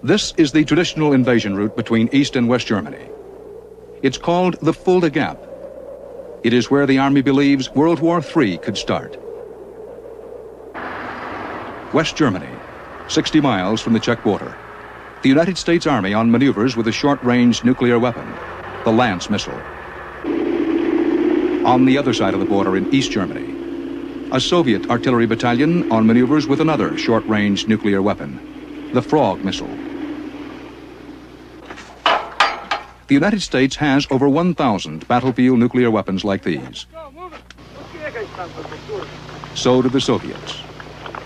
This is the traditional invasion route between East and West Germany. It's called the Fulda Gap. It is where the Army believes World War III could start. West Germany, 60 miles from the Czech border. The United States Army on maneuvers with a short-range nuclear weapon, the Lance missile. On the other side of the border in East Germany, a Soviet artillery battalion on maneuvers with another short-range nuclear weapon, the Frog missile. The United States has over 1,000 battlefield nuclear weapons like these. So do the Soviets.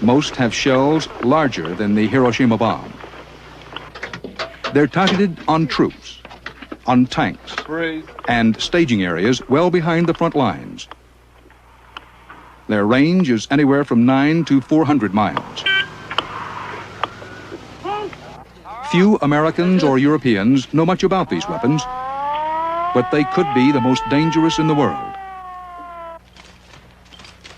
Most have shells larger than the Hiroshima bomb. They're targeted on troops, on tanks, and staging areas well behind the front lines. Their range is anywhere from 9 to 400 miles. Few Americans or Europeans know much about these weapons, but they could be the most dangerous in the world.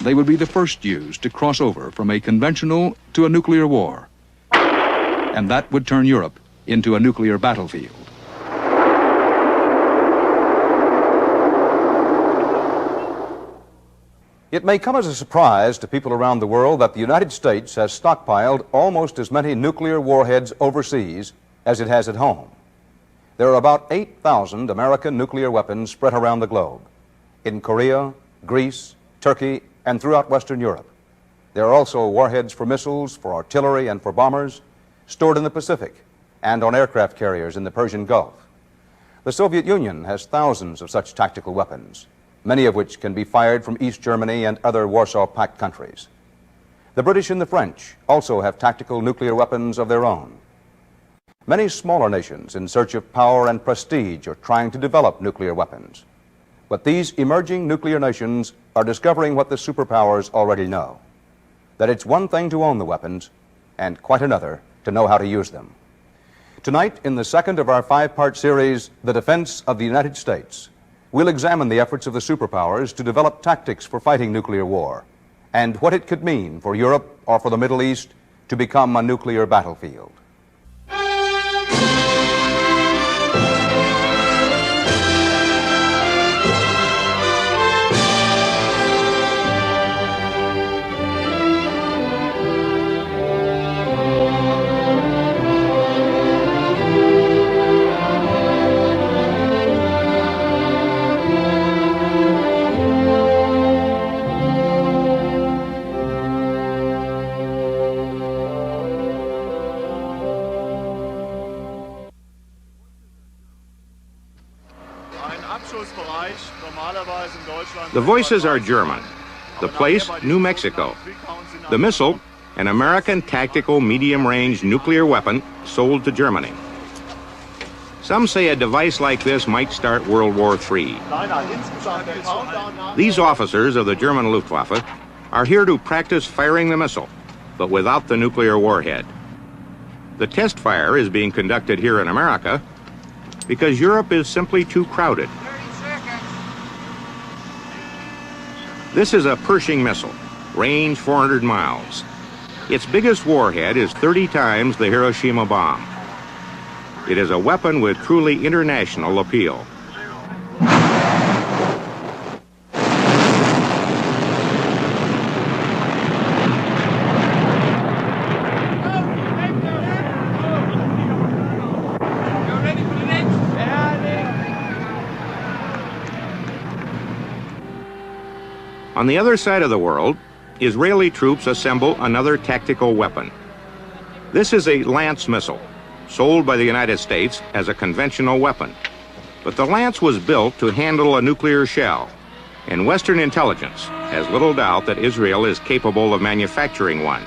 They would be the first used to cross over from a conventional to a nuclear war, and that would turn Europe into a nuclear battlefield. It may come as a surprise to people around the world that the United States has stockpiled almost as many nuclear warheads overseas as it has at home. There are about 8,000 American nuclear weapons spread around the globe, in Korea, Greece, Turkey, and throughout Western Europe. There are also warheads for missiles, for artillery, and for bombers, stored in the Pacific and on aircraft carriers in the Persian Gulf. The Soviet Union has thousands of such tactical weapons, many of which can be fired from East Germany and other Warsaw Pact countries. The British and the French also have tactical nuclear weapons of their own. Many smaller nations in search of power and prestige are trying to develop nuclear weapons. But these emerging nuclear nations are discovering what the superpowers already know, that it's one thing to own the weapons and quite another to know how to use them. Tonight, in the second of our 5-part series, The Defense of the United States, we'll examine the efforts of the superpowers to develop tactics for fighting nuclear war and what it could mean for Europe or for the Middle East to become a nuclear battlefield. The voices are German. The place, New Mexico. The missile, an American tactical medium-range nuclear weapon sold to Germany. Some say a device like this might start World War III. These officers of the German Luftwaffe are here to practice firing the missile, but without the nuclear warhead. The test fire is being conducted here in America because Europe is simply too crowded. This is a Pershing missile, range 400 miles. Its biggest warhead is 30 times the Hiroshima bomb. It is a weapon with truly international appeal. On the other side of the world, Israeli troops assemble another tactical weapon. This is a Lance missile, sold by the United States as a conventional weapon. But the Lance was built to handle a nuclear shell, and Western intelligence has little doubt that Israel is capable of manufacturing one.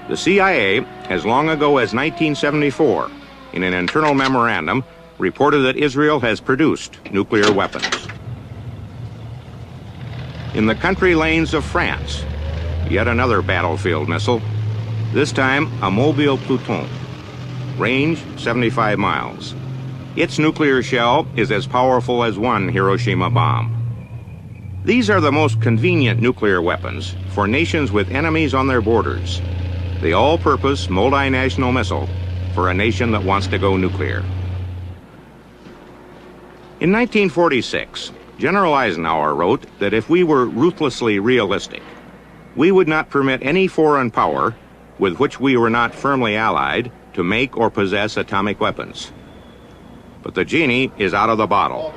The CIA, as long ago as 1974, in an internal memorandum, reported that Israel has produced nuclear weapons. In the country lanes of France, yet another battlefield missile, this time a Mobile Pluton, range 75 miles. Its nuclear shell is as powerful as one Hiroshima bomb. These are the most convenient nuclear weapons for nations with enemies on their borders. The all-purpose multinational missile for a nation that wants to go nuclear. In 1946, General Eisenhower wrote that if we were ruthlessly realistic, we would not permit any foreign power with which we were not firmly allied to make or possess atomic weapons. But the genie is out of the bottle.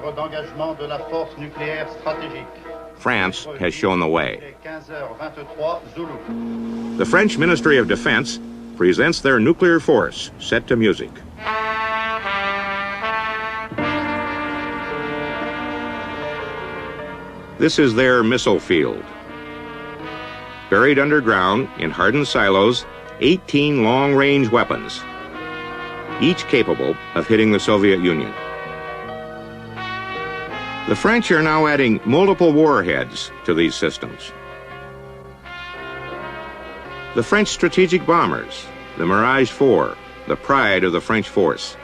France has shown the way. The French Ministry of Defense presents their nuclear force set to music. This is their missile field. Buried underground in hardened silos, 18 long-range weapons, each capable of hitting the Soviet Union. The French are now adding multiple warheads to these systems. The French strategic bombers, the Mirage 4, the pride of the French force.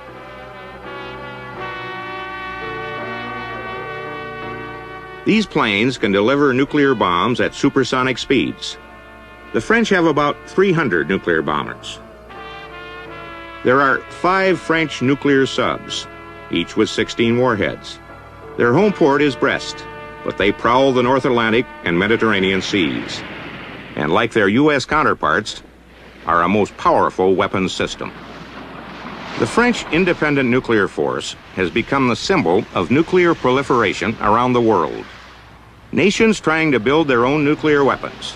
These planes can deliver nuclear bombs at supersonic speeds. The French have about 300 nuclear bombers. There are 5 French nuclear subs, each with 16 warheads. Their home port is Brest, but they prowl the North Atlantic and Mediterranean seas, and like their U.S. counterparts, are a most powerful weapons system. The French independent nuclear force has become the symbol of nuclear proliferation around the world. Nations trying to build their own nuclear weapons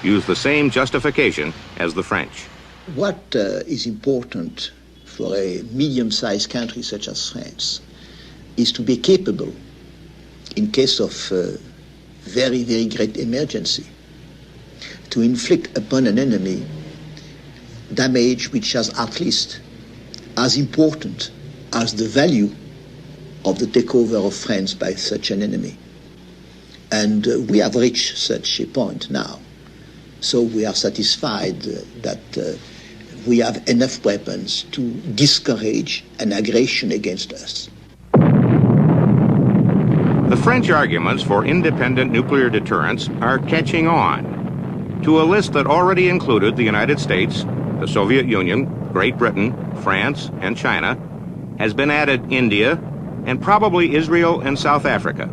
use the same justification as the French. What is important for a medium-sized country such as France is to be capable, in case of very, very great emergency, to inflict upon an enemy damage which is at least as important as the value of the takeover of France by such an enemy. And we have reached such a point now. So we are satisfied that we have enough weapons to discourage an aggression against us. The French arguments for independent nuclear deterrence are catching on to a list that already included the United States, the Soviet Union, Great Britain, France, and China, has been added India, and probably Israel and South Africa.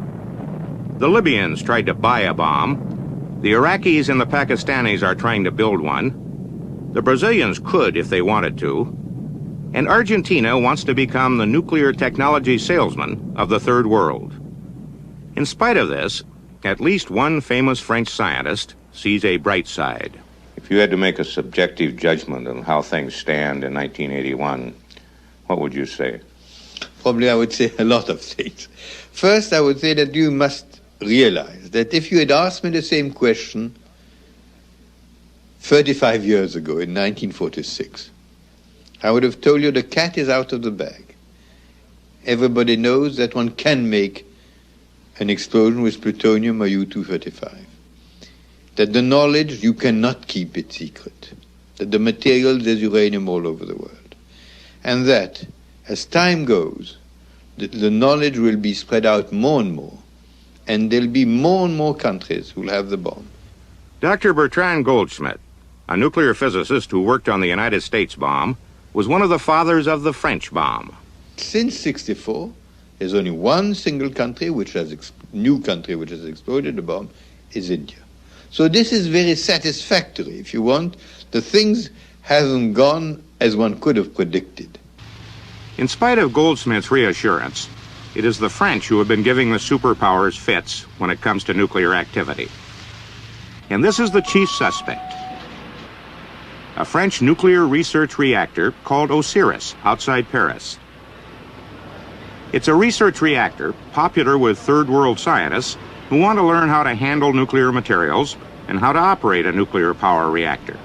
The Libyans tried to buy a bomb. The Iraqis and the Pakistanis are trying to build one. The Brazilians could if they wanted to. And Argentina wants to become the nuclear technology salesman of the third world. In spite of this, at least one famous French scientist sees a bright side. If you had to make a subjective judgment on how things stand in 1981, what would you say? Probably I would say a lot of things. First, I would say that you must realize that if you had asked me the same question 35 years ago in 1946, I would have told you the cat is out of the bag. Everybody knows that one can make an explosion with plutonium or U-235. That the knowledge, you cannot keep it secret. That the material, there's uranium all over the world. And that, as time goes, the knowledge will be spread out more and more. And there'll be more and more countries who'll have the bomb. Dr. Bertrand Goldschmidt, a nuclear physicist who worked on the United States bomb, was one of the fathers of the French bomb. Since '64, there's only one single country which has new country which has exploded the bomb, is India. So this is very satisfactory. If you want, the things haven't gone as one could have predicted. In spite of Goldschmidt's reassurance, it is the French who have been giving the superpowers fits when it comes to nuclear activity. And this is the chief suspect. A French nuclear research reactor called Osiris outside Paris. It's a research reactor popular with third world scientists who want to learn how to handle nuclear materials and how to operate a nuclear power reactor.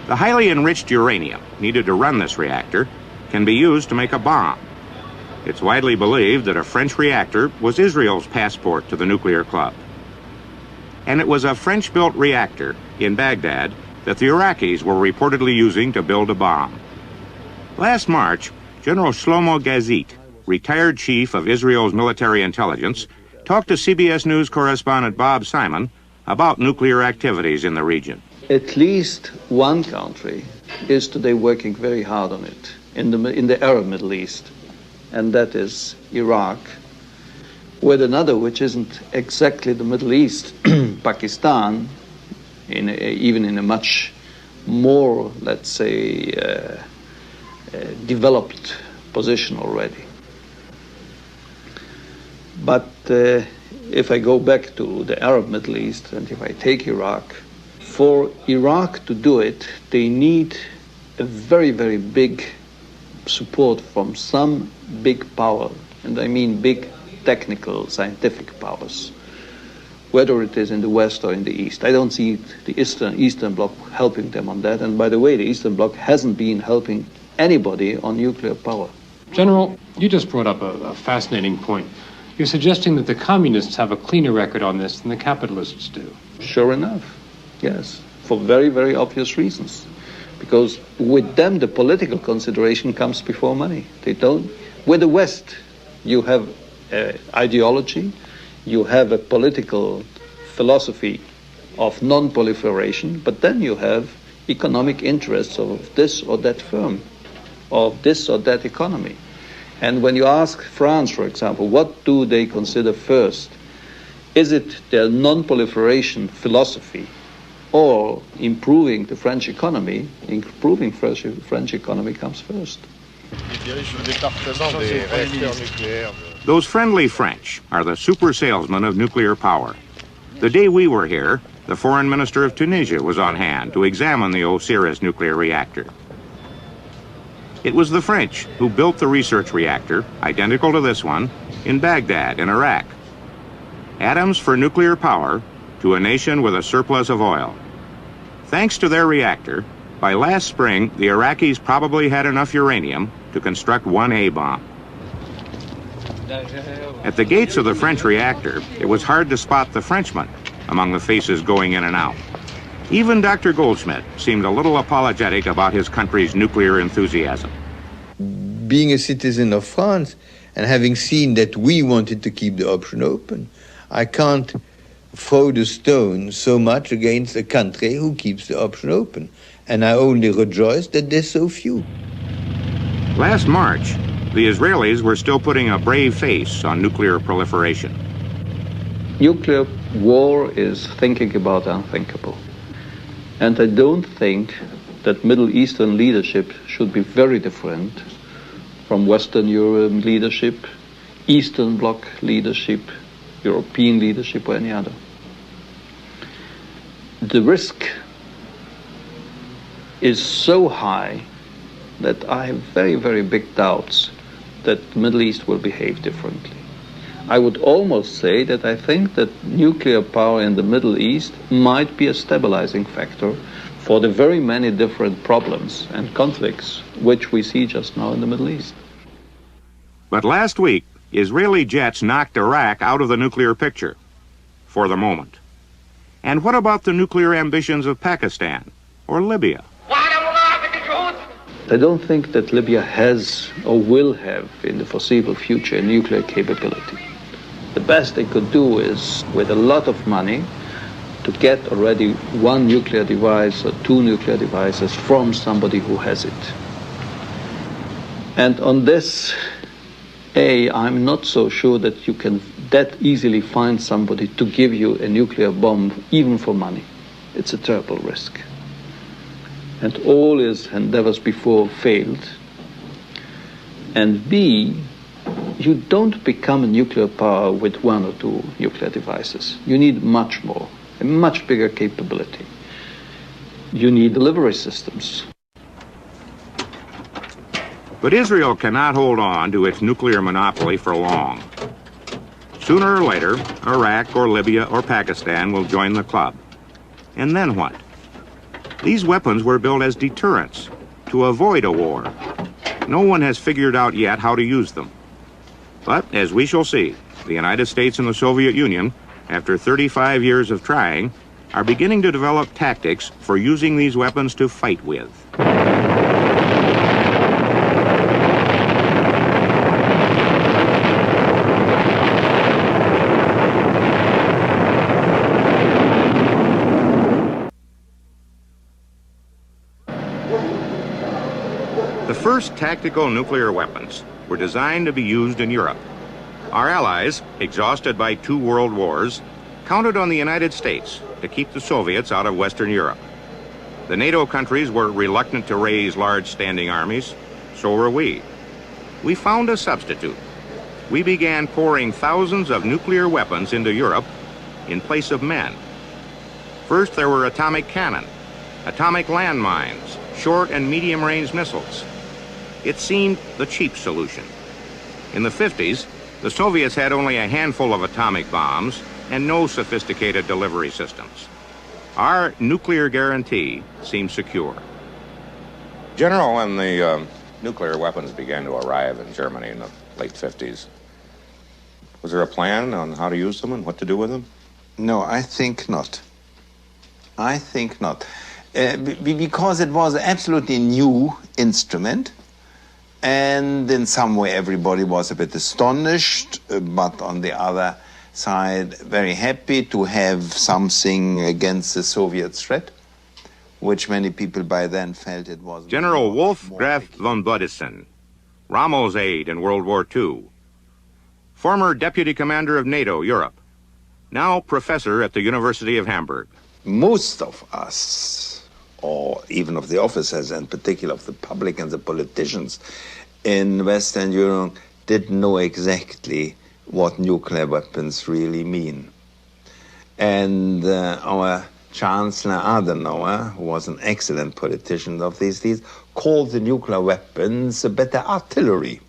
The highly enriched uranium needed to run this reactor can be used to make a bomb. It's widely believed that a French reactor was Israel's passport to the nuclear club. And it was a French-built reactor in Baghdad that the Iraqis were reportedly using to build a bomb. Last March, General Shlomo Gazit, retired chief of Israel's military intelligence, talked to CBS News correspondent Bob Simon about nuclear activities in the region. At least one country is today working very hard on it in the Arab Middle East, and that is Iraq, with another which isn't exactly the Middle East, Pakistan, even in a much more, let's say, developed position already. But if I go back to the Arab Middle East, and if I take Iraq, for Iraq to do it, they need a very, very big support from some big power, and I mean big technical, scientific powers, whether it is in the West or in the East. I don't see the Eastern Bloc helping them on that, and by the way, the Eastern Bloc hasn't been helping anybody on nuclear power. General, you just brought up a fascinating point. You're suggesting that the communists have a cleaner record on this than the capitalists do. Sure enough, yes, for very, very obvious reasons. Because with them, the political consideration comes before money. They don't. With the West, you have ideology, you have a political philosophy of non-proliferation, but then you have economic interests of this or that firm, of this or that economy. And when you ask France, for example, what do they consider first? Is it their non-proliferation philosophy or improving the French economy? Improving French economy comes first. Those friendly French are the super salesmen of nuclear power. The day we were here, the foreign minister of Tunisia was on hand to examine the Osiris nuclear reactor. It was the French who built the research reactor, identical to this one, in Baghdad, in Iraq. Atoms for nuclear power to a nation with a surplus of oil. Thanks to their reactor, by last spring, the Iraqis probably had enough uranium to construct one A-bomb. At the gates of the French reactor, it was hard to spot the Frenchman among the faces going in and out. Even Dr. Goldschmidt seemed a little apologetic about his country's nuclear enthusiasm. Being a citizen of France and having seen that we wanted to keep the option open, I can't throw the stone so much against a country who keeps the option open. And I only rejoice that there's so few. Last March, the Israelis were still putting a brave face on nuclear proliferation. Nuclear war is thinking about the unthinkable. And I don't think that Middle Eastern leadership should be very different from Western European leadership, Eastern Bloc leadership, European leadership, or any other. The risk is so high that I have very, very big doubts that the Middle East will behave differently. I would almost say that I think that nuclear power in the Middle East might be a stabilizing factor for the very many different problems and conflicts which we see just now in the Middle East. But last week, Israeli jets knocked Iraq out of the nuclear picture, for the moment. And what about the nuclear ambitions of Pakistan or Libya? I don't think that Libya has or will have in the foreseeable future a nuclear capability. The best they could do is, with a lot of money, to get already one nuclear device or two nuclear devices from somebody who has it. And on this, I'm not so sure that you can that easily find somebody to give you a nuclear bomb, even for money. It's a terrible risk. And all his endeavors before failed. And B, you don't become a nuclear power with one or two nuclear devices. You need much more, a much bigger capability. You need delivery systems. But Israel cannot hold on to its nuclear monopoly for long. Sooner or later, Iraq or Libya or Pakistan will join the club. And then what? These weapons were built as deterrents, to avoid a war. No one has figured out yet how to use them. But, as we shall see, the United States and the Soviet Union, after 35 years of trying, are beginning to develop tactics for using these weapons to fight with. The first tactical nuclear weapons were designed to be used in Europe. Our allies, exhausted by 2 world wars, counted on the United States to keep the Soviets out of Western Europe. The NATO countries were reluctant to raise large standing armies, so were we. We found a substitute. We began pouring thousands of nuclear weapons into Europe in place of men. First, there were atomic cannon, atomic landmines, short and medium-range missiles. It seemed the cheap solution. In the 50s, the Soviets had only a handful of atomic bombs and no sophisticated delivery systems. Our nuclear guarantee seemed secure. General, when the nuclear weapons began to arrive in Germany in the late 50s, was there a plan on how to use them and what to do with them? No, I think not. I think not. Because it was an absolutely new instrument, and in some way everybody was a bit astonished, but on the other side very happy to have something against the Soviet threat, which many people by then felt it was... General Wolfgraf von Bloodison, Rommel's aide in World War II, former deputy commander of NATO Europe, now professor at the University of Hamburg. Most of us, or even of the officers, and particularly of the public and the politicians in Western Europe, didn't know exactly what nuclear weapons really mean. And our Chancellor Adenauer, who was an excellent politician of these days, called the nuclear weapons better artillery.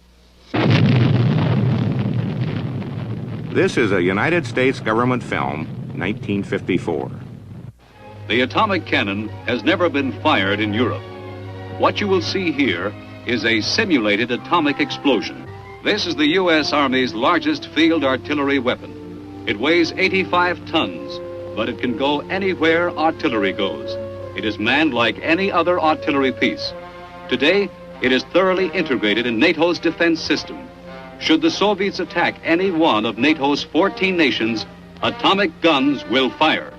This is a United States government film, 1954. The atomic cannon has never been fired in Europe. What you will see here is a simulated atomic explosion. This is the U.S. Army's largest field artillery weapon. It weighs 85 tons, but it can go anywhere artillery goes. It is manned like any other artillery piece. Today, it is thoroughly integrated in NATO's defense system. Should the Soviets attack any one of NATO's 14 nations, atomic guns will fire.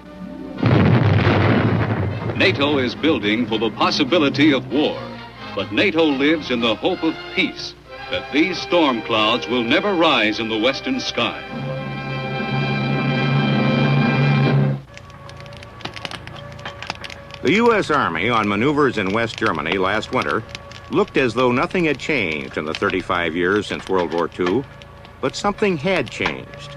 NATO is building for the possibility of war, but NATO lives in the hope of peace, that these storm clouds will never rise in the western sky. The U.S. Army on maneuvers in West Germany last winter looked as though nothing had changed in the 35 years since World War II, but something had changed.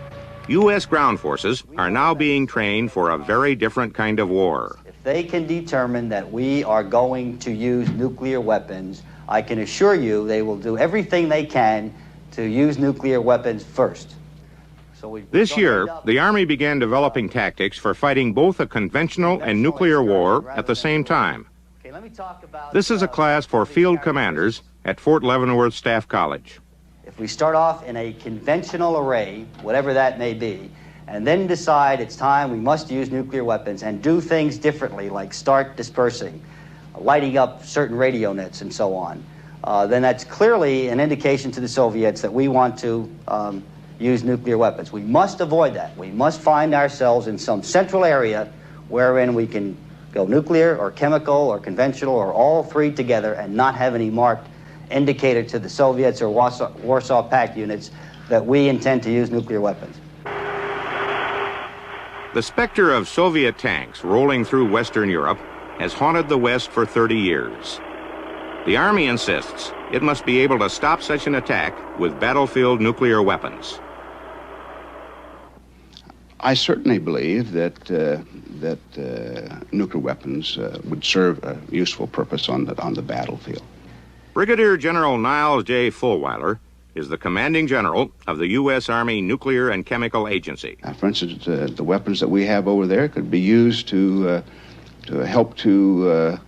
U.S. ground forces are now being trained for a very different kind of war. If they can determine that we are going to use nuclear weapons, I can assure you they will do everything they can to use nuclear weapons first. This year, the Army began developing tactics for fighting both a conventional and nuclear war at the same time. This is a class for field commanders at Fort Leavenworth Staff College. If we start off in a conventional array, whatever that may be, and then decide it's time we must use nuclear weapons and do things differently, like start dispersing, lighting up certain radio nets and so on, then that's clearly an indication to the Soviets that we want to use nuclear weapons. We must avoid that. We must find ourselves in some central area wherein we can go nuclear or chemical or conventional or all three together and not have any marked indicator to the Soviets or Warsaw Pact units that we intend to use nuclear weapons. The specter of Soviet tanks rolling through Western Europe has haunted the West for 30 years. The Army insists it must be able to stop such an attack with battlefield nuclear weapons. I certainly believe that nuclear weapons would serve a useful purpose on the battlefield. Brigadier General Niles J. Fulwiler is the commanding general of the U.S. Army Nuclear and Chemical Agency. For instance, the weapons that we have over there could be used to help to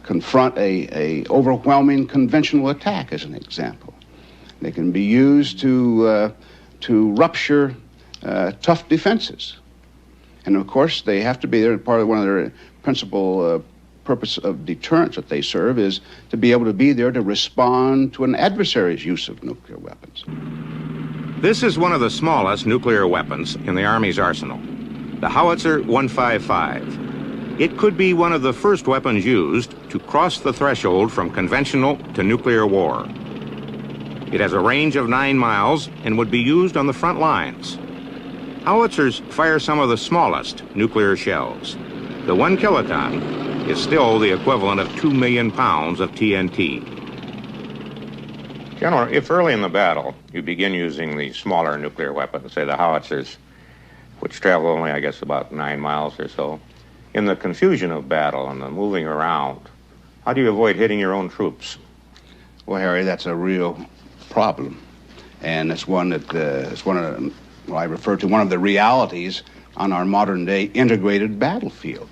confront a overwhelming conventional attack, as an example. They can be used to rupture tough defenses. And of course, they have to be there. Part of one of their principal purpose of deterrence that they serve is to be able to be there to respond to an adversary's use of nuclear weapons. This is one of the smallest nuclear weapons in the Army's arsenal, the Howitzer 155. It could be one of the first weapons used to cross the threshold from conventional to nuclear war. It has a range of 9 miles and would be used on the front lines. Howitzers fire some of the smallest nuclear shells. The 1 kiloton is still the equivalent of 2 million pounds of TNT. General, if early in the battle you begin using the smaller nuclear weapons, say the howitzers, which travel only, I guess, about 9 miles or so, in the confusion of battle and the moving around, how do you avoid hitting your own troops? Well, Harry, that's a real problem. And it's one that I refer to one of the realities on our modern day integrated battlefield.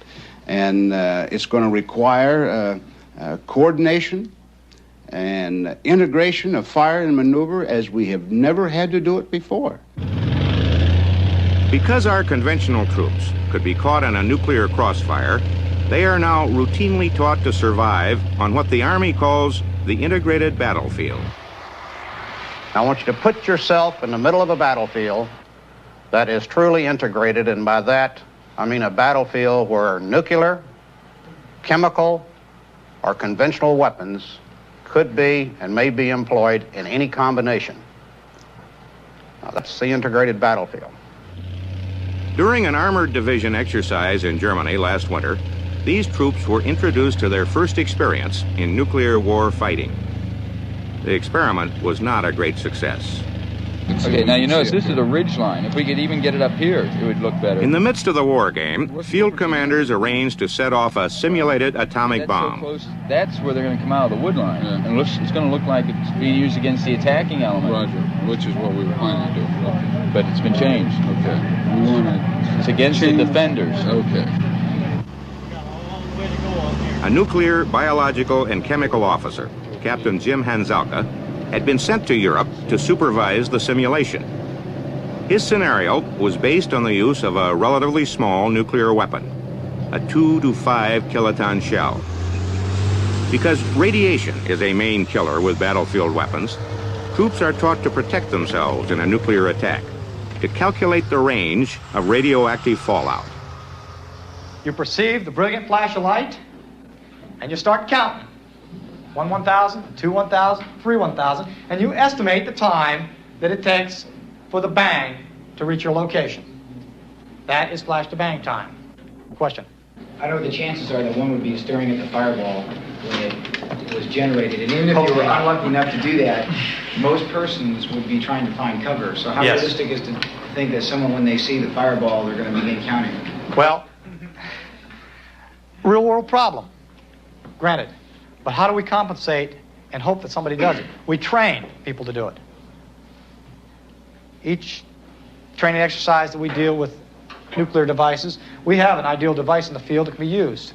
And it's going to require coordination and integration of fire and maneuver as we have never had to do it before. Because our conventional troops could be caught in a nuclear crossfire, they are now routinely taught to survive on what the Army calls the integrated battlefield. I want you to put yourself in the middle of a battlefield that is truly integrated, and by that, I mean a battlefield where nuclear, chemical, or conventional weapons could be and may be employed in any combination. Now, that's the integrated battlefield. During an armored division exercise in Germany last winter, these troops were introduced to their first experience in nuclear war fighting. The experiment was not a great success. Okay, now you notice this is a ridge line. If we could even get it up here, it would look better. In the midst of the war game, field commanders arranged to set off a simulated atomic bomb. So close, that's where they're going to come out of the wood line. Yeah. And it's going to look like it's being used against the attacking element. Roger, which is what we were planning to do. Okay. But it's been changed. Okay. We want to... It's against the defenders. Okay. A nuclear, biological, and chemical officer, Captain Jim Hanzelka, had been sent to Europe to supervise the simulation. His scenario was based on the use of a relatively small nuclear weapon, a 2 to 5 kiloton shell. Because radiation is a main killer with battlefield weapons, troops are taught to protect themselves in a nuclear attack, to calculate the range of radioactive fallout. You perceive the brilliant flash of light, and you start counting. 1 1,000, 2 1,000, 3 1,000, and you estimate the time that it takes for the bang to reach your location. That is flash to bang time. Question? I know the chances are that one would be staring at the fireball when it was generated, and even if you were unlucky enough to do that, most persons would be trying to find cover. So how realistic is to think that someone, when they see the fireball, they're going to begin counting? Well, real world problem, granted. But how do we compensate and hope that somebody does it? We train people to do it. Each training exercise that we deal with nuclear devices, we have an ideal device in the field that can be used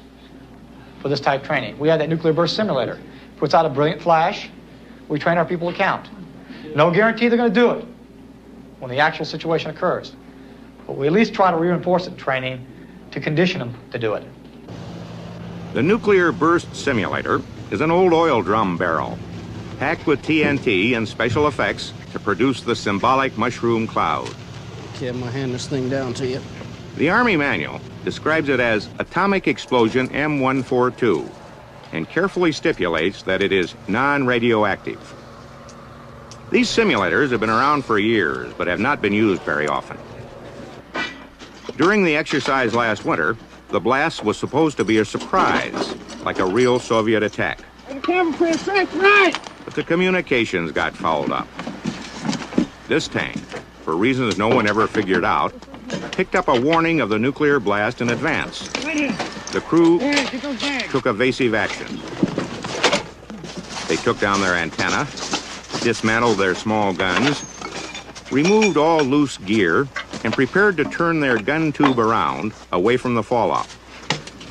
for this type of training. We have that nuclear burst simulator. Puts out a brilliant flash. We train our people to count. No guarantee they're going to do it when the actual situation occurs. But we at least try to reinforce it in training to condition them to do it. The nuclear burst simulator is an old oil drum barrel, packed with TNT and special effects to produce the symbolic mushroom cloud. Okay, I'm going to hand this thing down to you. The Army manual describes it as atomic explosion M142 and carefully stipulates that it is non-radioactive. These simulators have been around for years but have not been used very often. During the exercise last winter, the blast was supposed to be a surprise, like a real Soviet attack. But the communications got fouled up. This tank, for reasons no one ever figured out, picked up a warning of the nuclear blast in advance. The crew took evasive action. They took down their antenna, dismantled their small guns, removed all loose gear, and prepared to turn their gun tube around, away from the fallout.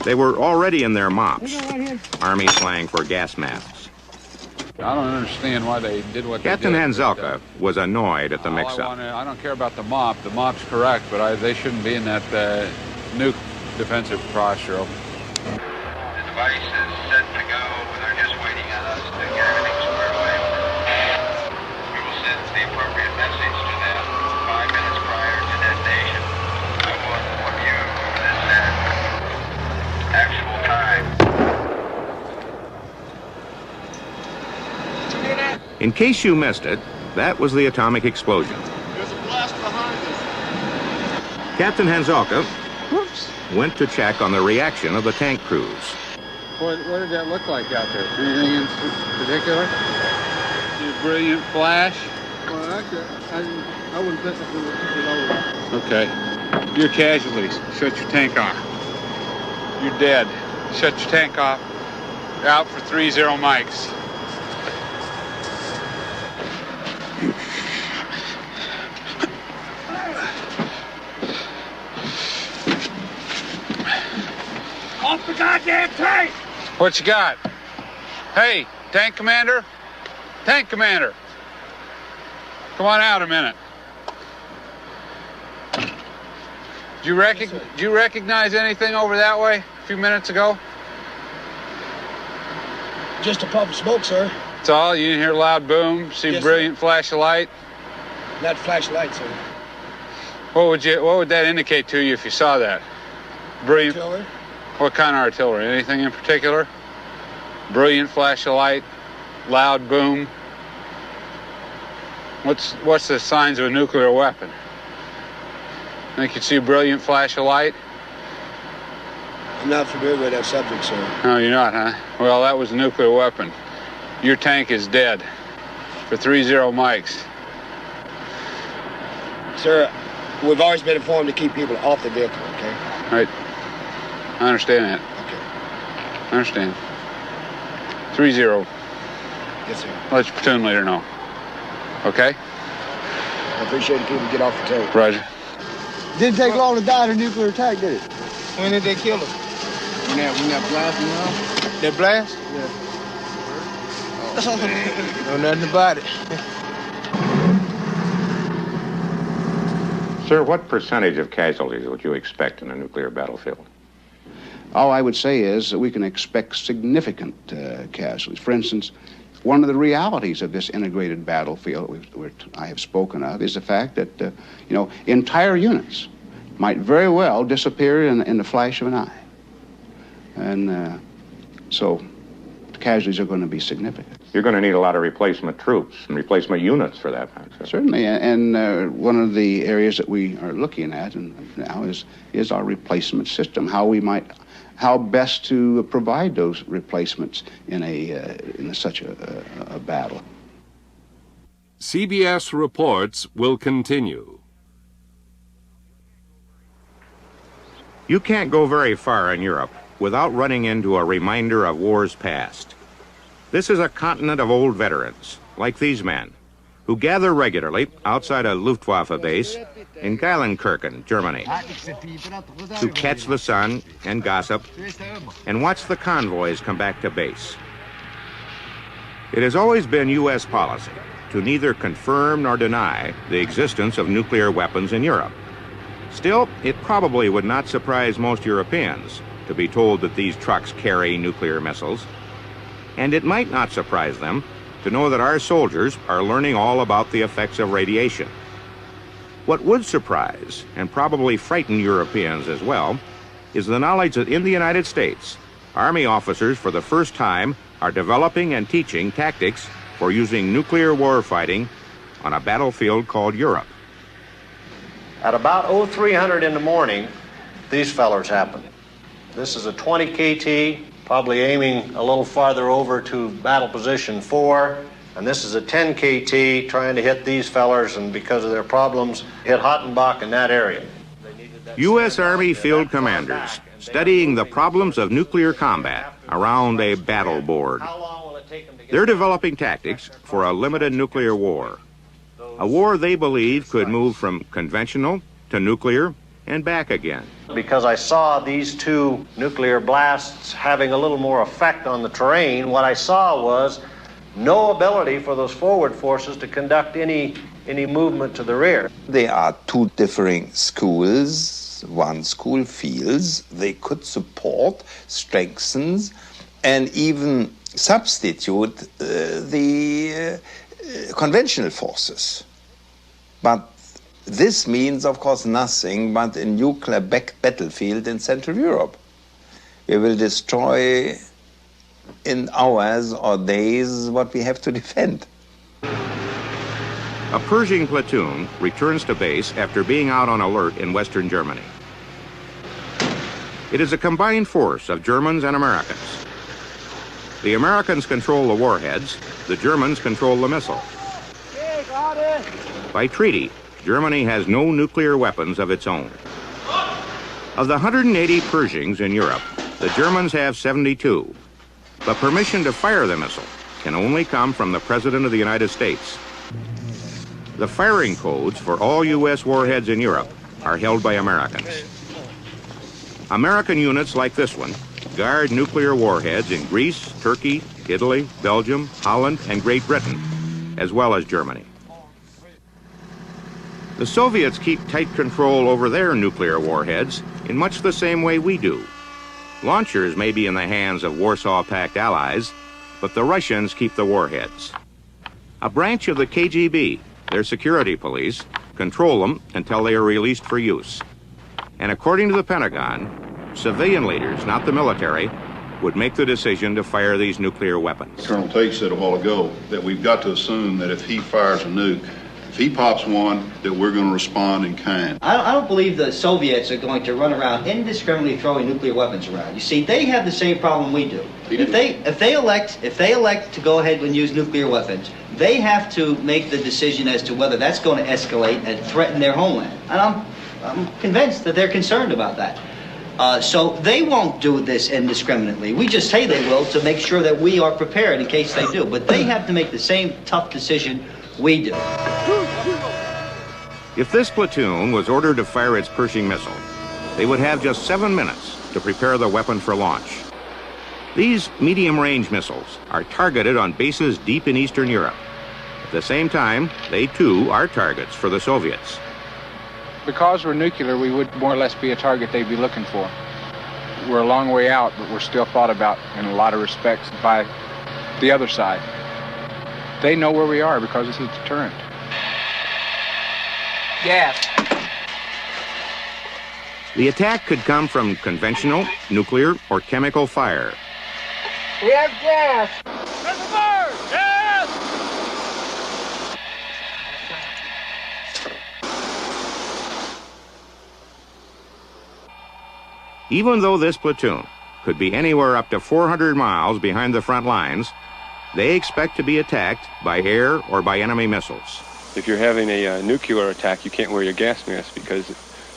They were already in their mops, Army slang for gas masks. I don't understand why they did what Captain they did. Hanzelka was annoyed at the mix-up. I don't care about the mop. The mop's correct, but they shouldn't be in that nuke defensive posture. The device is set to go. They're just waiting on us to get everything squared away. We will send the appropriate message to them 5 minutes prior to detonation. I will inform you over this end. In case you missed it, that was the atomic explosion. There's a blast behind us. Captain Hanzelka went to check on the reaction of the tank crews. What did that look like out there? Anything in particular? A brilliant flash? Well, actually, I wouldn't think it was Okay. You're casualties. Shut your tank off. You're dead. Shut your tank off. You're out for 30 mics. Off the goddamn tank! What you got? Hey, tank commander? Tank commander. Come on out a minute. Do you recognize anything over that way a few minutes ago? Just a puff of smoke, sir. That's all? You didn't hear a loud boom? See Yes, brilliant flash of light? Not flashlight, sir. What would that indicate to you if you saw that? Brilliant. Artillery? What kind of artillery? Anything in particular? Brilliant flash of light, loud boom. What's the signs of a nuclear weapon? Think you'd see a brilliant flash of light? I'm not familiar with that subject, sir. No, you're not, huh? Well, that was a nuclear weapon. Your tank is dead for 30 mics. Sir, we've always been informed to keep people off the vehicle, okay? Right. I understand that. Okay. I understand. 30. Yes, sir. Let your platoon leader know. Okay? I appreciate it. People get off the tape. Roger. Didn't take long to die in a nuclear attack, did it? When did they kill us? When that blast went off? That blast? Yeah. Oh, know nothing about it. Sir, what percentage of casualties would you expect in a nuclear battlefield? All I would say is that we can expect significant casualties. For instance, one of the realities of this integrated battlefield I have spoken of is the fact that, entire units might very well disappear in the flash of an eye. And so the casualties are going to be significant. You're going to need a lot of replacement troops and replacement units for that matter. Certainly, and one of the areas that we are looking at now is our replacement system, how best to provide those replacements in such a battle. CBS Reports will continue. You can't go very far in Europe without running into a reminder of wars past. This is a continent of old veterans, like these men, who gather regularly outside a Luftwaffe base in Geilenkirchen, Germany, to catch the sun and gossip and watch the convoys come back to base. It has always been U.S. policy to neither confirm nor deny the existence of nuclear weapons in Europe. Still, it probably would not surprise most Europeans to be told that these trucks carry nuclear missiles. And it might not surprise them to know that our soldiers are learning all about the effects of radiation. What would surprise, and probably frighten Europeans as well, is the knowledge that in the United States, Army officers for the first time are developing and teaching tactics for using nuclear warfighting on a battlefield called Europe. At about 0300 in the morning, these fellers happened. This is a 20 KT, probably aiming a little farther over to battle position 4. And this is a 10 KT trying to hit these fellers, and because of their problems, hit Hottenbach in that area. U.S. Army field commanders studying the problems of nuclear combat around a battle board. They're developing tactics for a limited nuclear war. A war they believe could move from conventional to nuclear and back again. Because I saw these two nuclear blasts having a little more effect on the terrain, what I saw was no ability for those forward forces to conduct any movement to the rear. There are two differing schools. One school feels they could support, strengthen, and even substitute the conventional forces. But this means, of course, nothing but a nuclear battlefield in Central Europe. We will destroy in hours or days what we have to defend. A Pershing platoon returns to base after being out on alert in Western Germany. It is a combined force of Germans and Americans. The Americans control the warheads, the Germans control the missile. By treaty, Germany has no nuclear weapons of its own. Of the 180 Pershings in Europe, the Germans have 72. But permission to fire the missile can only come from the President of the United States. The firing codes for all U.S. warheads in Europe are held by Americans. American units like this one guard nuclear warheads in Greece, Turkey, Italy, Belgium, Holland, and Great Britain, as well as Germany. The Soviets keep tight control over their nuclear warheads in much the same way we do. Launchers may be in the hands of Warsaw Pact allies, but the Russians keep the warheads. A branch of the KGB, their security police, control them until they are released for use. And according to the Pentagon, civilian leaders, not the military, would make the decision to fire these nuclear weapons. Colonel Tate said a while ago that we've got to assume that if he fires a nuke, if he pops one, that we're going to respond in kind. I don't believe the Soviets are going to run around indiscriminately throwing nuclear weapons around. You see, they have the same problem we do. If they elect to go ahead and use nuclear weapons, they have to make the decision as to whether that's going to escalate and threaten their homeland. And I'm convinced that they're concerned about that. So they won't do this indiscriminately. We just say they will to make sure that we are prepared in case they do. But they have to make the same tough decision we do. If this platoon was ordered to fire its Pershing missile, they would have just 7 minutes to prepare the weapon for launch. These medium-range missiles are targeted on bases deep in Eastern Europe. At the same time, they too are targets for the Soviets. Because we're nuclear, we would more or less be a target they'd be looking for. We're a long way out, but we're still thought about in a lot of respects by the other side. They know where we are because it's a deterrent. Gas. The attack could come from conventional, nuclear, or chemical fire. We have gas. Even though this platoon could be anywhere up to 400 miles behind the front lines, they expect to be attacked by air or by enemy missiles. If you're having a nuclear attack, you can't wear your gas mask because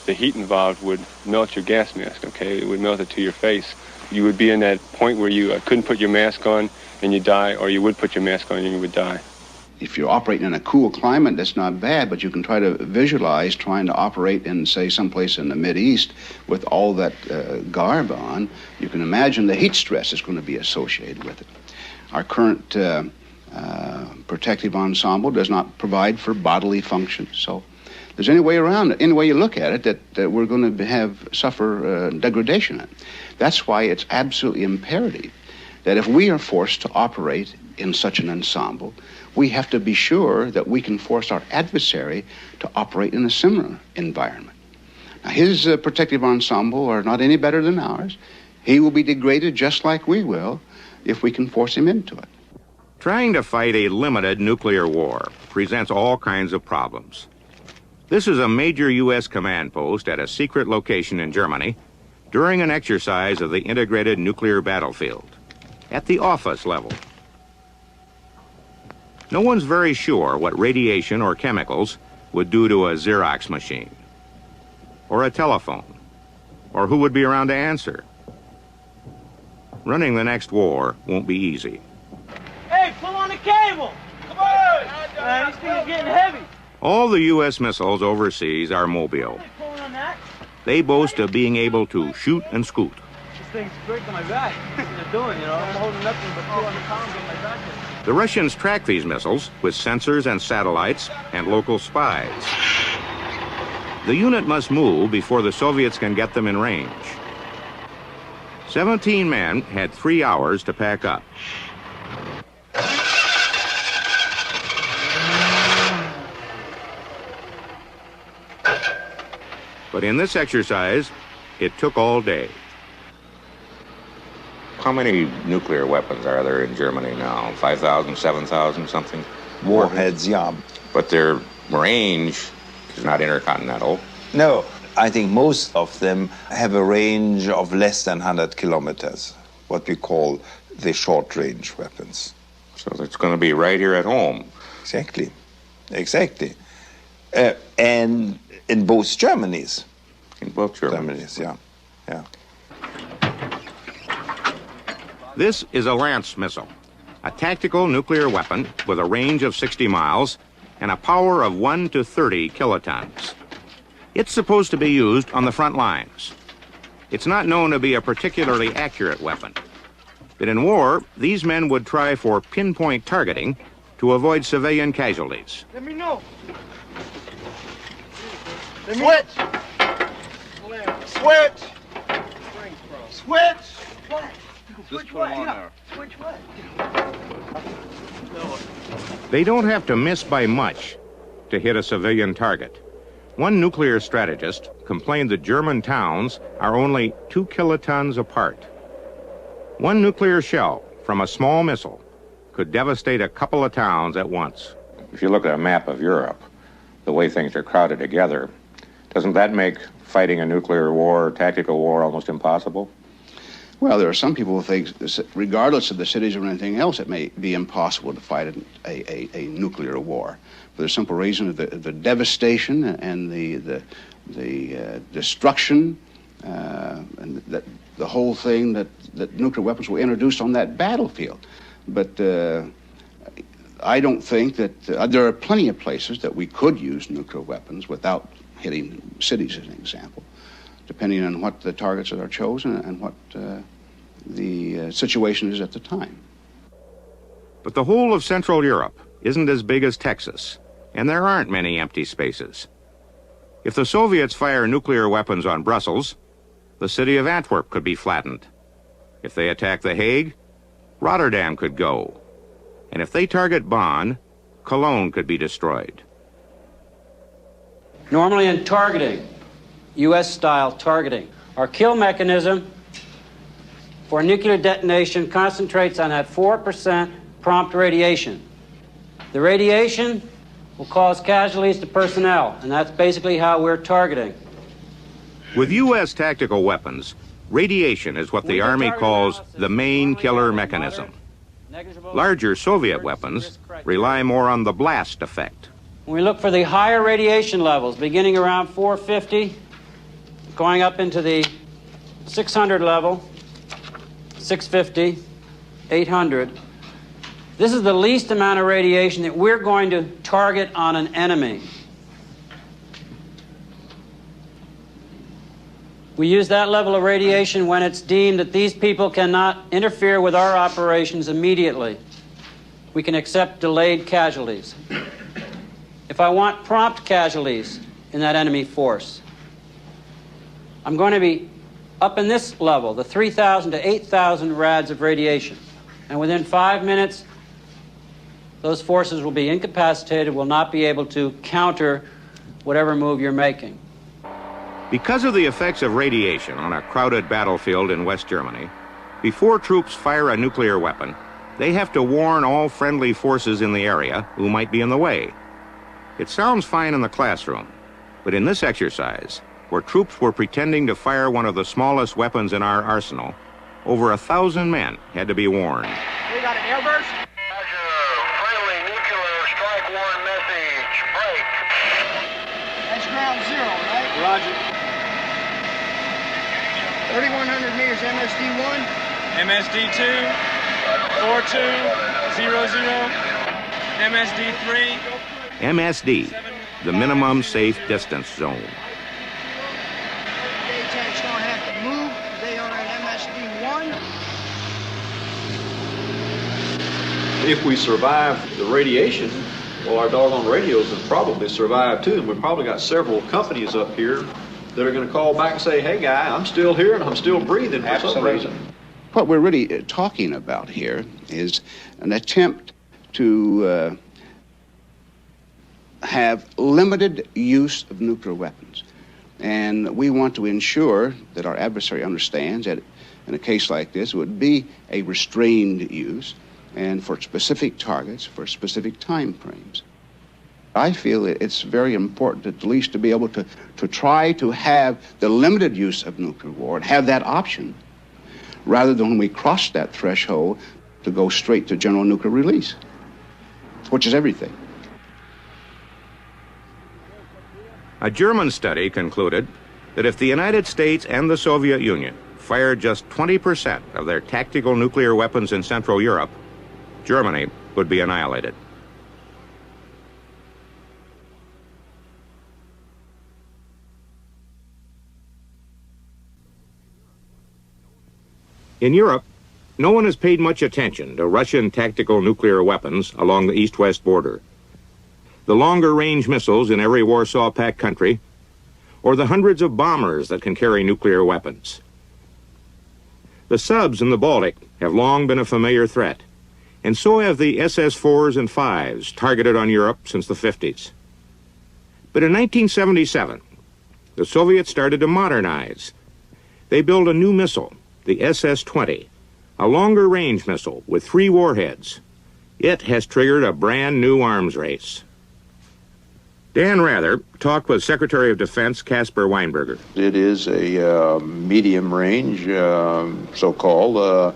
the heat involved would melt your gas mask, okay? It would melt it to your face. You would be in that point where you couldn't put your mask on and you die, or you would put your mask on and you would die. If you're operating in a cool climate, that's not bad, but you can try to visualize trying to operate in, say, someplace in the Mideast with all that garb on. You can imagine the heat stress is going to be associated with it. Our current protective ensemble does not provide for bodily function. So there's any way around it, any way you look at it, that we're going to suffer degradation. That's why it's absolutely imperative that if we are forced to operate in such an ensemble, we have to be sure that we can force our adversary to operate in a similar environment. Now, his protective ensemble are not any better than ours. He will be degraded just like we will if we can force him into it. Trying to fight a limited nuclear war presents all kinds of problems. This is a major U.S. command post at a secret location in Germany during an exercise of the integrated nuclear battlefield, at the office level. No one's very sure what radiation or chemicals would do to a Xerox machine, or a telephone, or who would be around to answer. Running the next war won't be easy. Hey, pull on the cable! Come on! Man, these things are getting heavy. All the U.S. missiles overseas are mobile. They boast of being able to shoot and scoot. This thing's breaking my back. What they're doing, you know? I'm holding nothing but 200 pounds on my back. The Russians track these missiles with sensors and satellites and local spies. The unit must move before the Soviets can get them in range. 17 men had 3 hours to pack up. But in this exercise, it took all day. How many nuclear weapons are there in Germany now? 5,000, 7,000, something? Warheads, yeah. But they're range is not intercontinental. No, I think most of them have a range of less than 100 kilometers, what we call the short-range weapons. So it's going to be right here at home. Exactly, exactly. And in both Germanys. In both Germanys, yeah, yeah. This is a Lance missile, a tactical nuclear weapon with a range of 60 miles and a power of 1 to 30 kilotons. It's supposed to be used on the front lines. It's not known to be a particularly accurate weapon. But in war, these men would try for pinpoint targeting to avoid civilian casualties. Let me know. Switch. Switch. Switch. Just put them on there. Switch what? They don't have to miss by much to hit a civilian target. One nuclear strategist complained that German towns are only 2 kilotons apart. One nuclear shell from a small missile could devastate a couple of towns at once. If you look at a map of Europe, the way things are crowded together, doesn't that make fighting a nuclear war, tactical war, almost impossible? Well, there are some people who think, regardless of the cities or anything else, it may be impossible to fight a nuclear war, for the simple reason of the devastation and the destruction and the whole thing that nuclear weapons were introduced on that battlefield. But I don't think that there are plenty of places that we could use nuclear weapons without hitting cities, as an example, depending on what the targets that are chosen and what the situation is at the time. But the whole of Central Europe isn't as big as Texas, and there aren't many empty spaces. If the Soviets fire nuclear weapons on Brussels, the city of Antwerp could be flattened. If they attack The Hague, Rotterdam could go. And if they target Bonn, Cologne could be destroyed. Normally in targeting, U.S.-style targeting, our kill mechanism for nuclear detonation concentrates on that 4% prompt radiation. The radiation will cause casualties to personnel, and that's basically how we're targeting. With U.S. tactical weapons, radiation is what the Army calls the main killer mechanism. Larger Soviet weapons rely more on the blast effect. When we look for the higher radiation levels, beginning around 450, going up into the 600 level, 650, 800, this is the least amount of radiation that we're going to target on an enemy. We use that level of radiation when it's deemed that these people cannot interfere with our operations immediately. We can accept delayed casualties. If I want prompt casualties in that enemy force, I'm going to be up in this level, the 3,000 to 8,000 rads of radiation. And within 5 minutes, those forces will be incapacitated, will not be able to counter whatever move you're making. Because of the effects of radiation on a crowded battlefield in West Germany, before troops fire a nuclear weapon, they have to warn all friendly forces in the area who might be in the way. It sounds fine in the classroom, but in this exercise, where troops were pretending to fire one of the smallest weapons in our arsenal, over 1,000 men had to be warned. We got an airburst? Friendly nuclear strike one message. Break. That's ground zero, right? Roger. 3,100 meters MSD1. MSD2, 4200, MSD3. MSD, the minimum safe distance zone. JTACs don't have to move. They are in MSD1. If we survive the radiation, well, our doggone radios have probably survived too, and we've probably got several companies up here that are going to call back and say, hey, guy, I'm still here and I'm still breathing for some reason. What we're really talking about here is an attempt to have limited use of nuclear weapons. And we want to ensure that our adversary understands that in a case like this, it would be a restrained use and for specific targets, for specific time frames. I feel it's very important at least to be able to try to have the limited use of nuclear war and have that option, rather than when we cross that threshold to go straight to general nuclear release, which is everything. A German study concluded that if the United States and the Soviet Union fired just 20% of their tactical nuclear weapons in Central Europe, Germany would be annihilated. In Europe, no one has paid much attention to Russian tactical nuclear weapons along the east-west border, the longer-range missiles in every Warsaw Pact country, or the hundreds of bombers that can carry nuclear weapons. The subs in the Baltic have long been a familiar threat, and so have the SS-4s and 5s targeted on Europe since the 50s. But in 1977, the Soviets started to modernize. They built a new missile, the SS-20, a longer-range missile with 3 warheads. It has triggered a brand new arms race. Dan Rather talked with Secretary of Defense Caspar Weinberger. It is a medium-range, so-called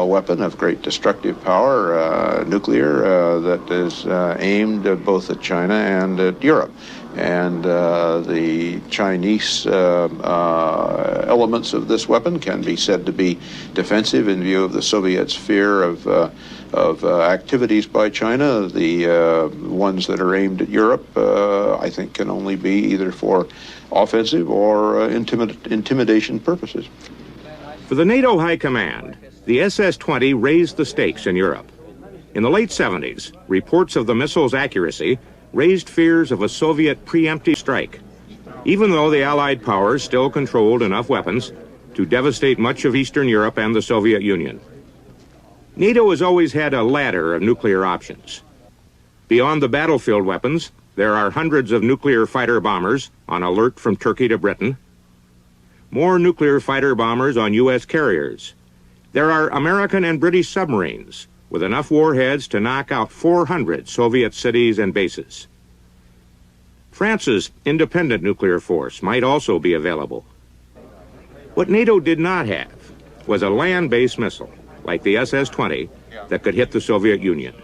weapon of great destructive power, nuclear, that is aimed both at China and at Europe. And the Chinese elements of this weapon can be said to be defensive in view of the Soviets' fear of activities by China. The ones that are aimed at Europe, I think, can only be either for offensive or intimidation purposes. For the NATO High Command, the SS-20 raised the stakes in Europe. In the late 70s, reports of the missile's accuracy raised fears of a Soviet preemptive strike, even though the Allied powers still controlled enough weapons to devastate much of Eastern Europe and the Soviet Union. NATO has always had a ladder of nuclear options. Beyond the battlefield weapons, there are hundreds of nuclear fighter bombers on alert from Turkey to Britain, more nuclear fighter bombers on U.S. carriers. There are American and British submarines with enough warheads to knock out 400 Soviet cities and bases. France's independent nuclear force might also be available. What NATO did not have was a land-based missile, like the SS-20, that could hit the Soviet Union.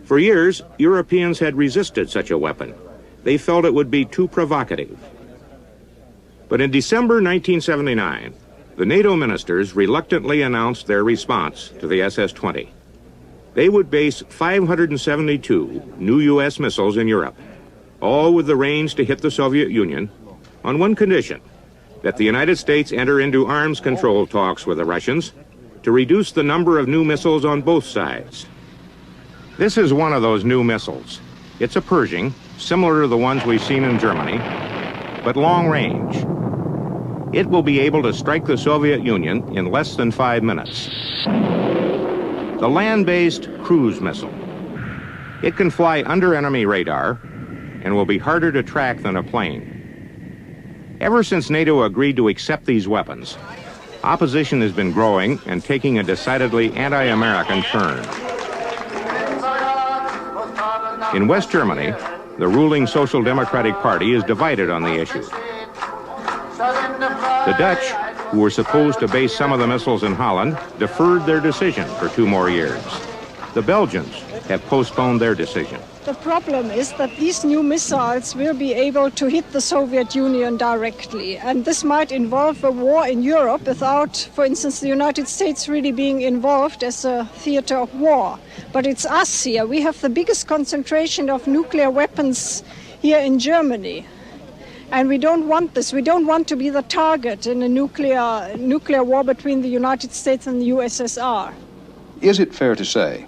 For years, Europeans had resisted such a weapon. They felt it would be too provocative. But in December 1979, the NATO ministers reluctantly announced their response to the SS-20. They would base 572 new U.S. missiles in Europe, all with the range to hit the Soviet Union, on one condition, that the United States enter into arms control talks with the Russians to reduce the number of new missiles on both sides. This is one of those new missiles. It's a Pershing, similar to the ones we've seen in Germany, but long range. It will be able to strike the Soviet Union in less than 5 minutes. The land-based cruise missile. It can fly under enemy radar and will be harder to track than a plane. Ever since NATO agreed to accept these weapons, opposition has been growing and taking a decidedly anti-American turn. In West Germany, the ruling Social Democratic Party is divided on the issue. The Dutch, who were supposed to base some of the missiles in Holland, deferred their decision for 2 more years. The Belgians have postponed their decision. The problem is that these new missiles will be able to hit the Soviet Union directly, and this might involve a war in Europe without, for instance, the United States really being involved as a theater of war. But it's us here. We have the biggest concentration of nuclear weapons here in Germany. And we don't want this. We don't want to be the target in a nuclear war between the United States and the USSR. Is it fair to say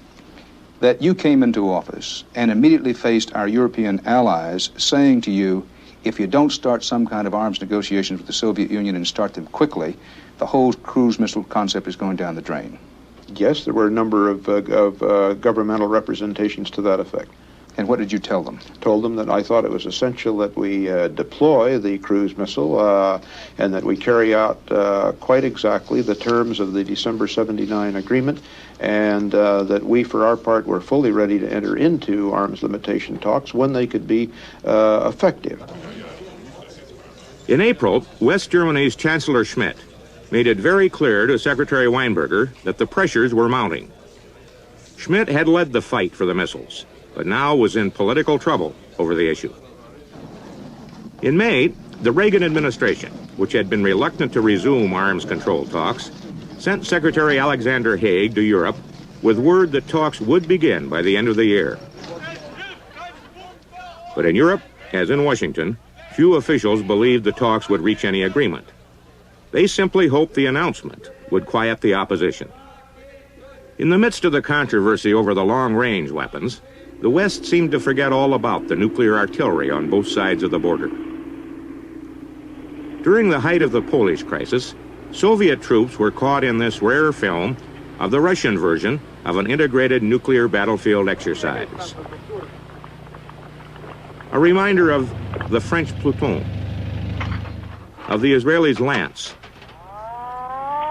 that you came into office and immediately faced our European allies saying to you, if you don't start some kind of arms negotiations with the Soviet Union and start them quickly, the whole cruise missile concept is going down the drain? Yes, there were a number of governmental representations to that effect. And what did you tell them? Told them that I thought it was essential that we deploy the cruise missile and that we carry out quite exactly the terms of the December '79 agreement, and that we, for our part, were fully ready to enter into arms limitation talks when they could be effective. In April, West Germany's Chancellor Schmidt made it very clear to Secretary Weinberger that the pressures were mounting. Schmidt had led the fight for the missiles, but now was in political trouble over the issue. In May, the Reagan administration, which had been reluctant to resume arms control talks, sent Secretary Alexander Haig to Europe with word that talks would begin by the end of the year. But in Europe, as in Washington, few officials believed the talks would reach any agreement. They simply hoped the announcement would quiet the opposition. In the midst of the controversy over the long-range weapons, the West seemed to forget all about the nuclear artillery on both sides of the border. During the height of the Polish crisis, Soviet troops were caught in this rare film of the Russian version of an integrated nuclear battlefield exercise. A reminder of the French Pluton, of the Israelis' Lance,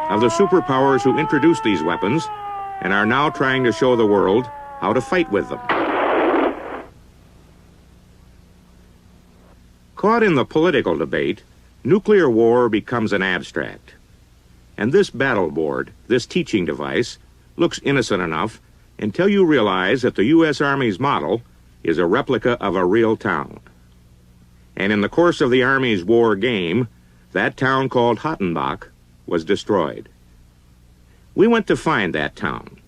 of the superpowers who introduced these weapons and are now trying to show the world how to fight with them. Caught in the political debate, nuclear war becomes an abstract. And this battle board, this teaching device, looks innocent enough until you realize that the U.S. Army's model is a replica of a real town. And in the course of the Army's war game, that town called Hattenbach was destroyed. We went to find that town.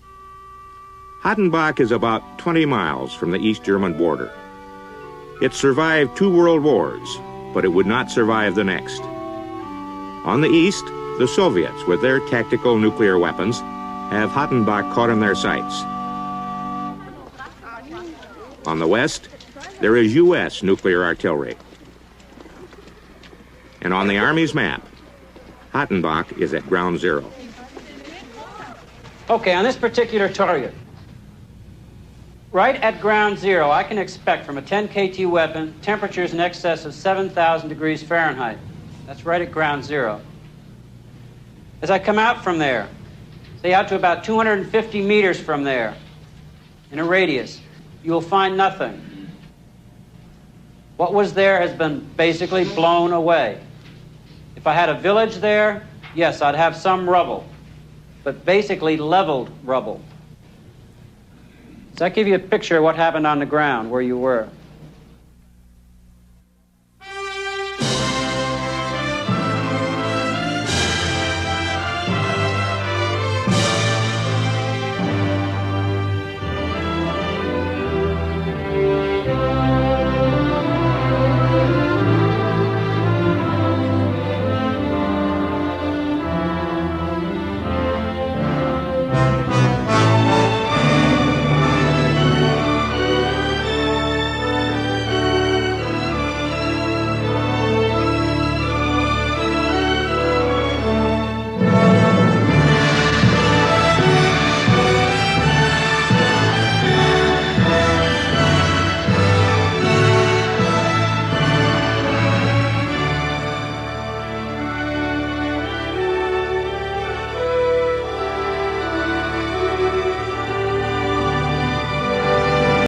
Hattenbach is about 20 miles from the East German border. It survived 2 world wars, but it would not survive the next. On the east, the Soviets, with their tactical nuclear weapons, have Hattenbach caught in their sights. On the west, there is U.S. nuclear artillery. And on the Army's map, Hattenbach is at ground zero. Okay, on this particular target, right at ground zero, I can expect from a 10 KT weapon temperatures in excess of 7,000 degrees Fahrenheit. That's right at ground zero. As I come out from there, say out to about 250 meters from there, in a radius, you will find nothing. What was there has been basically blown away. If I had a village there, yes, I'd have some rubble, but basically leveled rubble. Does that give you a picture of what happened on the ground where you were?